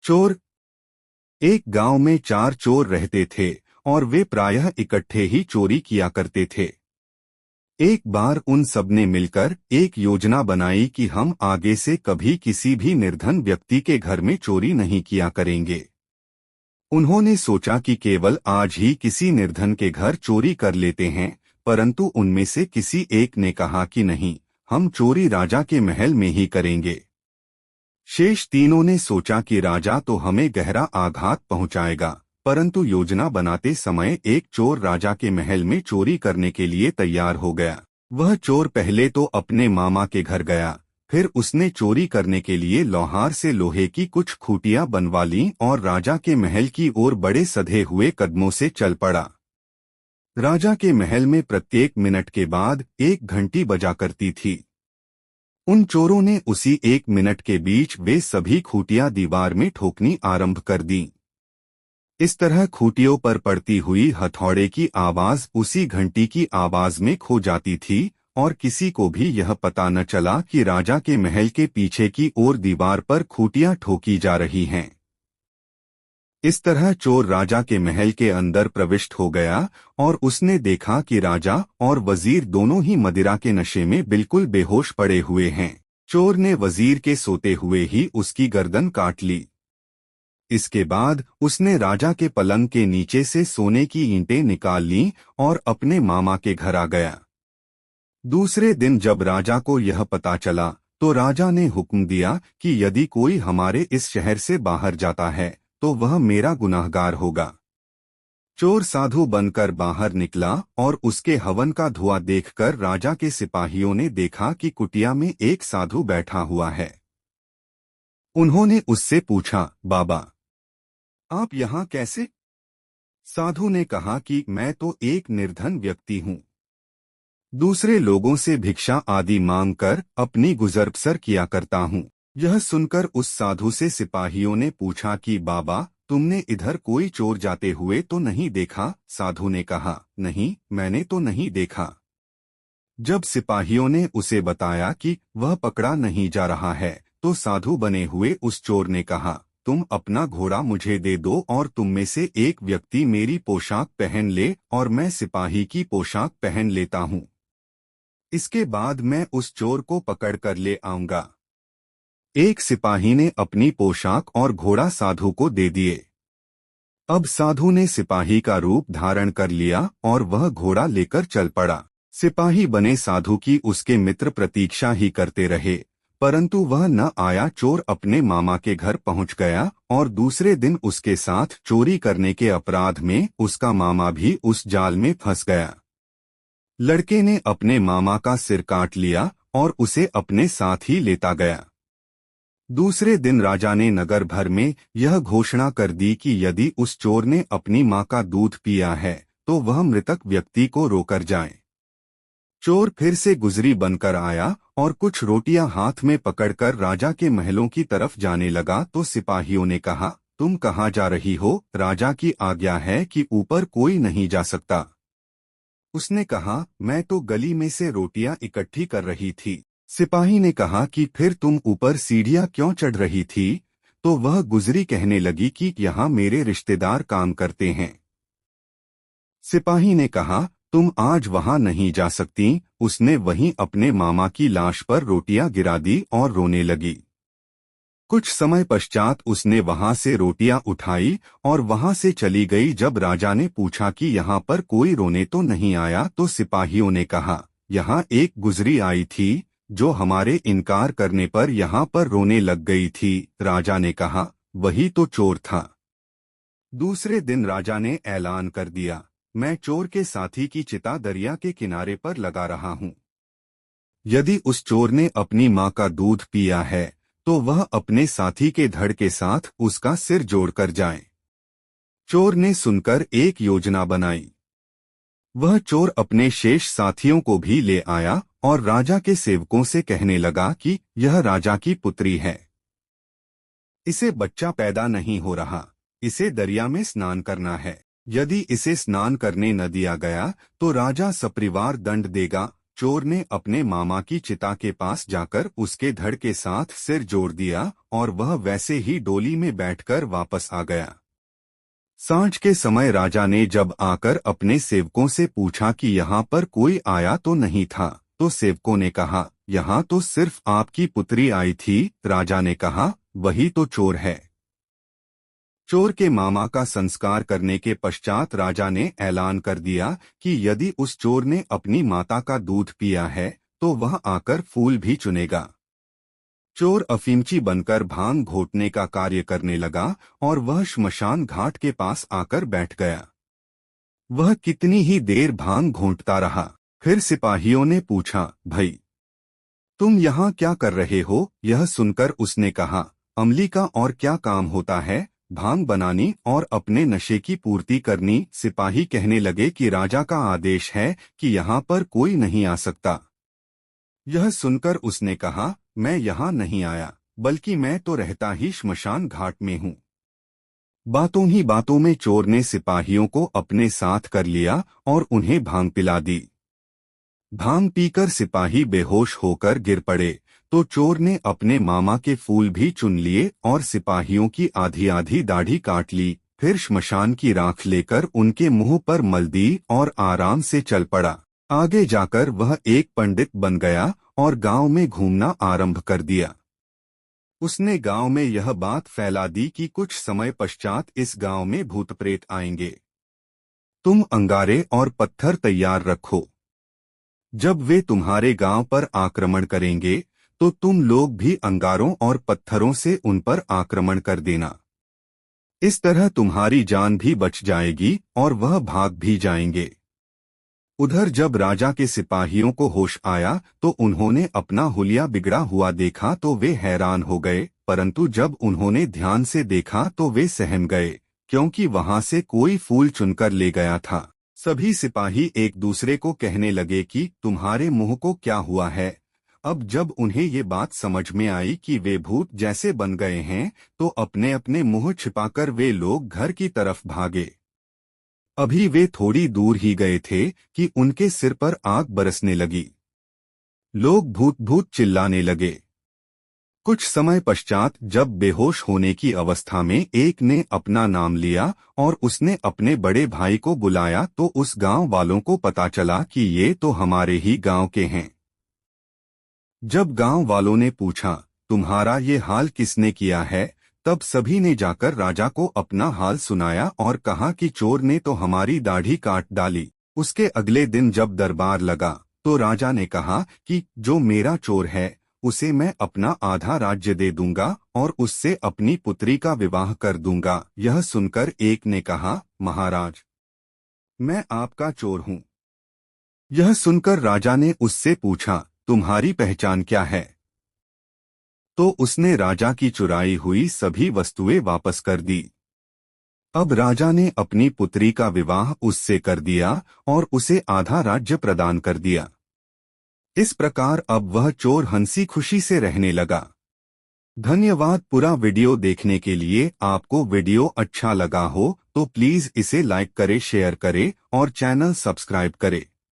चोर। एक गांव में 4 चोर रहते थे और वे प्रायः इकट्ठे ही चोरी किया करते थे। एक बार उन सबने मिलकर एक योजना बनाई कि हम आगे से कभी किसी भी निर्धन व्यक्ति के घर में चोरी नहीं किया करेंगे। उन्होंने सोचा कि केवल आज ही किसी निर्धन के घर चोरी कर लेते हैं, परंतु उनमें से किसी एक ने कहा कि नहीं, हम चोरी राजा के महल में ही करेंगे। शेष तीनों ने सोचा कि राजा तो हमें गहरा आघात पहुंचाएगा, परंतु योजना बनाते समय एक चोर राजा के महल में चोरी करने के लिए तैयार हो गया। वह चोर पहले तो अपने मामा के घर गया, फिर उसने चोरी करने के लिए लोहार से लोहे की कुछ खूंटियां बनवा लीं और राजा के महल की ओर बड़े सधे हुए कदमों से चल पड़ा। राजा के महल में प्रत्येक मिनट के बाद एक घंटी बजा करती थी। उन चोरों ने उसी 1 मिनट के बीच वे सभी खूंटियां दीवार में ठोकनी आरंभ कर दी। इस तरह खूंटियों पर पड़ती हुई हथौड़े की आवाज उसी घंटी की आवाज में खो जाती थी और किसी को भी यह पता न चला कि राजा के महल के पीछे की ओर दीवार पर खूंटियां ठोकी जा रही हैं। इस तरह चोर राजा के महल के अंदर प्रविष्ट हो गया और उसने देखा कि राजा और वजीर दोनों ही मदिरा के नशे में बिल्कुल बेहोश पड़े हुए हैं। चोर ने वजीर के सोते हुए ही उसकी गर्दन काट ली। इसके बाद उसने राजा के पलंग के नीचे से सोने की ईंटें निकाल लीं और अपने मामा के घर आ गया। दूसरे दिन जब राजा को यह पता चला तो राजा ने हुक्म दिया कि यदि कोई हमारे इस शहर से बाहर जाता है तो वह मेरा गुनाहगार होगा। चोर साधु बनकर बाहर निकला और उसके हवन का धुआं देखकर राजा के सिपाहियों ने देखा कि कुटिया में एक साधु बैठा हुआ है। उन्होंने उससे पूछा, बाबा, आप यहाँ कैसे? साधु ने कहा कि मैं तो एक निर्धन व्यक्ति हूँ। दूसरे लोगों से भिक्षा आदि मांगकर अपनी गुजर बसर किया करता हूँ। यह सुनकर उस साधु से सिपाहियों ने पूछा कि बाबा, तुमने इधर कोई चोर जाते हुए तो नहीं देखा? साधु ने कहा, नहीं, मैंने तो नहीं देखा। जब सिपाहियों ने उसे बताया कि वह पकड़ा नहीं जा रहा है तो साधु बने हुए उस चोर ने कहा, तुम अपना घोड़ा मुझे दे दो और तुम में से एक व्यक्ति मेरी पोशाक पहन ले और मैं सिपाही की पोशाक पहन लेता हूँ। इसके बाद मैं उस चोर को पकड़ कर ले आऊंगा। एक सिपाही ने अपनी पोशाक और घोड़ा साधु को दे दिए। अब साधु ने सिपाही का रूप धारण कर लिया और वह घोड़ा लेकर चल पड़ा। सिपाही बने साधु की उसके मित्र प्रतीक्षा ही करते रहे, परंतु वह न आया। चोर अपने मामा के घर पहुंच गया और दूसरे दिन उसके साथ चोरी करने के अपराध में उसका मामा भी उस जाल में फंस गया। लड़के ने अपने मामा का सिर काट लिया और उसे अपने साथ ही लेता गया। दूसरे दिन राजा ने नगर भर में यह घोषणा कर दी कि यदि उस चोर ने अपनी मां का दूध पिया है तो वह मृतक व्यक्ति को रोकर जाए। चोर फिर से गुजरी बनकर आया और कुछ रोटियां हाथ में पकड़कर राजा के महलों की तरफ जाने लगा तो सिपाहियों ने कहा, तुम कहाँ जा रही हो? राजा की आज्ञा है कि ऊपर कोई नहीं जा सकता। उसने कहा, मैं तो गली में से रोटियां इकट्ठी कर रही थी। सिपाही ने कहा कि फिर तुम ऊपर सीढ़ियां क्यों चढ़ रही थी? तो वह गुजरी कहने लगी कि यहाँ मेरे रिश्तेदार काम करते हैं। सिपाही ने कहा, तुम आज वहां नहीं जा सकती। उसने वहीं अपने मामा की लाश पर रोटियां गिरा दी और रोने लगी। कुछ समय पश्चात उसने वहां से रोटियां उठाई और वहां से चली गई। जब राजा ने पूछा कि यहाँ पर कोई रोने तो नहीं आया तो सिपाहियों ने कहा, यहाँ एक गुजरी आई थी जो हमारे इनकार करने पर यहाँ पर रोने लग गई थी। राजा ने कहा, वही तो चोर था। दूसरे दिन राजा ने ऐलान कर दिया, मैं चोर के साथी की चिता दरिया के किनारे पर लगा रहा हूँ। यदि उस चोर ने अपनी मां का दूध पिया है तो वह अपने साथी के धड़ के साथ उसका सिर जोड़कर जाए। चोर ने सुनकर एक योजना बनाई। वह चोर अपने शेष साथियों को भी ले आया और राजा के सेवकों से कहने लगा कि यह राजा की पुत्री है। इसे बच्चा पैदा नहीं हो रहा, इसे दरिया में स्नान करना है। यदि इसे स्नान करने न दिया गया तो राजा सपरिवार दंड देगा। चोर ने अपने मामा की चिता के पास जाकर उसके धड़ के साथ सिर जोड़ दिया और वह वैसे ही डोली में बैठकर वापस आ गया। सांझ के समय राजा ने जब आकर अपने सेवकों से पूछा कि यहाँ पर कोई आया तो नहीं था, तो सेवकों ने कहा, यहाँ तो सिर्फ आपकी पुत्री आई थी। राजा ने कहा, वही तो चोर है। चोर के मामा का संस्कार करने के पश्चात राजा ने ऐलान कर दिया कि यदि उस चोर ने अपनी माता का दूध पिया है तो वह आकर फूल भी चुनेगा। चोर अफीमची बनकर भांग घोटने का कार्य करने लगा और वह श्मशान घाट के पास आकर बैठ गया। वह कितनी ही देर भांग घोंटता रहा। फिर सिपाहियों ने पूछा, भाई तुम यहाँ क्या कर रहे हो? यह सुनकर उसने कहा, अमली का और क्या काम होता है, भांग बनानी और अपने नशे की पूर्ति करनी। सिपाही कहने लगे कि राजा का आदेश है कि यहाँ पर कोई नहीं आ सकता। यह सुनकर उसने कहा, मैं यहाँ नहीं आया, बल्कि मैं तो रहता ही श्मशान घाट में हूँ। बातों ही बातों में चोर ने सिपाहियों को अपने साथ कर लिया और उन्हें भांग पिला दी। भांग पीकर सिपाही बेहोश होकर गिर पड़े तो चोर ने अपने मामा के फूल भी चुन लिए और सिपाहियों की आधी आधी दाढ़ी काट ली। फिर श्मशान की राख लेकर उनके मुंह पर मल दी और आराम से चल पड़ा। आगे जाकर वह एक पंडित बन गया और गांव में घूमना आरंभ कर दिया। उसने गांव में यह बात फैला दी कि कुछ समय पश्चात इस गांव में भूत प्रेत आएंगे। तुम अंगारे और पत्थर तैयार रखो। जब वे तुम्हारे गांव पर आक्रमण करेंगे तो तुम लोग भी अंगारों और पत्थरों से उन पर आक्रमण कर देना। इस तरह तुम्हारी जान भी बच जाएगी और वह भाग भी जाएंगे। उधर जब राजा के सिपाहियों को होश आया तो उन्होंने अपना हुलिया बिगड़ा हुआ देखा तो वे हैरान हो गए, परंतु जब उन्होंने ध्यान से देखा तो वे सहम गए, क्योंकि वहां से कोई फूल चुनकर ले गया था। सभी सिपाही एक दूसरे को कहने लगे कि तुम्हारे मुंह को क्या हुआ है। अब जब उन्हें ये बात समझ में आई कि वे भूत जैसे बन गए हैं तो अपने अपने मुंह छिपाकर वे लोग घर की तरफ भागे। अभी वे थोड़ी दूर ही गए थे कि उनके सिर पर आग बरसने लगी। लोग भूत भूत चिल्लाने लगे। कुछ समय पश्चात जब बेहोश होने की अवस्था में एक ने अपना नाम लिया और उसने अपने बड़े भाई को बुलाया तो उस गांव वालों को पता चला कि ये तो हमारे ही गांव के हैं। जब गांव वालों ने पूछा, तुम्हारा ये हाल किसने किया है, तब सभी ने जाकर राजा को अपना हाल सुनाया और कहा कि चोर ने तो हमारी दाढ़ी काट डाली। उसके अगले दिन जब दरबार लगा तो राजा ने कहा कि जो मेरा चोर है उसे मैं अपना आधा राज्य दे दूंगा और उससे अपनी पुत्री का विवाह कर दूंगा। यह सुनकर एक ने कहा, महाराज मैं आपका चोर हूँ। यह सुनकर राजा ने उससे पूछा, तुम्हारी पहचान क्या है? तो उसने राजा की चुराई हुई सभी वस्तुएं वापस कर दी। अब राजा ने अपनी पुत्री का विवाह उससे कर दिया और उसे आधा राज्य प्रदान कर दिया। इस प्रकार अब वह चोर हंसी खुशी से रहने लगा। धन्यवाद। पूरा वीडियो देखने के लिए। आपको वीडियो अच्छा लगा हो तो प्लीज इसे लाइक करें, शेयर करें और चैनल सब्सक्राइब करें।